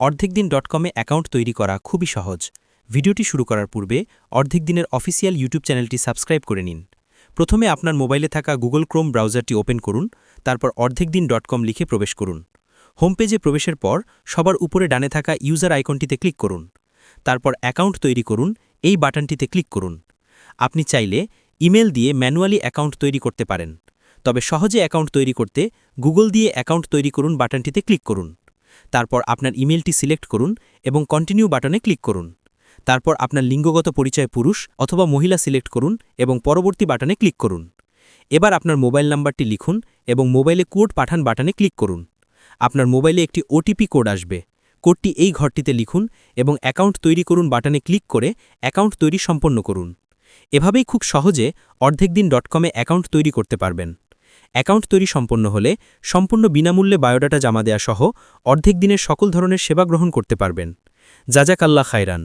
অর্ধেকদিন.কমে account তৈরি করা খুবই সহজ। ভিডিওটি শুরু করার পূর্বে অর্ধেকদিনের অফিসিয়াল ইউটিউব চ্যানেলটি সাবস্ক্রাইব করে নিন। প্রথমে আপনার মোবাইলে থাকা গুগল ক্রোম ব্রাউজারটি ওপেন করুন, তারপর অর্ধেকদিন.কম লিখে প্রবেশ করুন। হোম পেজে প্রবেশের পর সবার উপরে ডানে থাকা ইউজার আইকনটিতে ক্লিক করুন। তারপর অ্যাকাউন্ট তৈরি করুন এই বাটনটিতে ক্লিক করুন। আপনি চাইলে ইমেল দিয়ে ম্যানুয়ালি অ্যাকাউন্ট তৈরি করতে পারেন, তবে সহজে অ্যাকাউন্ট তৈরি করতে গুগল দিয়ে অ্যাকাউন্ট তৈরি করুন বাটনটিতে ক্লিক করুন। তারপর আপনার ইমেলটি সিলেক্ট করুন এবং কন্টিনিউ বাটনে ক্লিক করুন। তারপর আপনার লিঙ্গগত পরিচয় পুরুষ অথবা মহিলা সিলেক্ট করুন এবং পরবর্তী বাটনে ক্লিক করুন। এবার আপনার মোবাইল নাম্বারটি লিখুন এবং মোবাইলে কোড পাঠান বাটনে ক্লিক করুন। আপনার মোবাইলে একটি ওটিপি কোড আসবে। কোডটি এই ঘরটিতে লিখুন এবং অ্যাকাউন্ট তৈরি করুন বাটনে ক্লিক করে অ্যাকাউন্ট তৈরি সম্পন্ন করুন। এভাবেই খুব সহজে অর্ধেকদিন.কমে অ্যাকাউন্ট তৈরি করতে পারবেন। অ্যাকাউন্ট তৈরি সম্পন্ন হলে সম্পূর্ণ বিনামূল্যে বায়োডাটা জমা দেয়া সহ অর্ধেক দিনের সকল ধরনের সেবা গ্রহণ করতে পারবেন। জাজাকাল্লাহ খায়রান।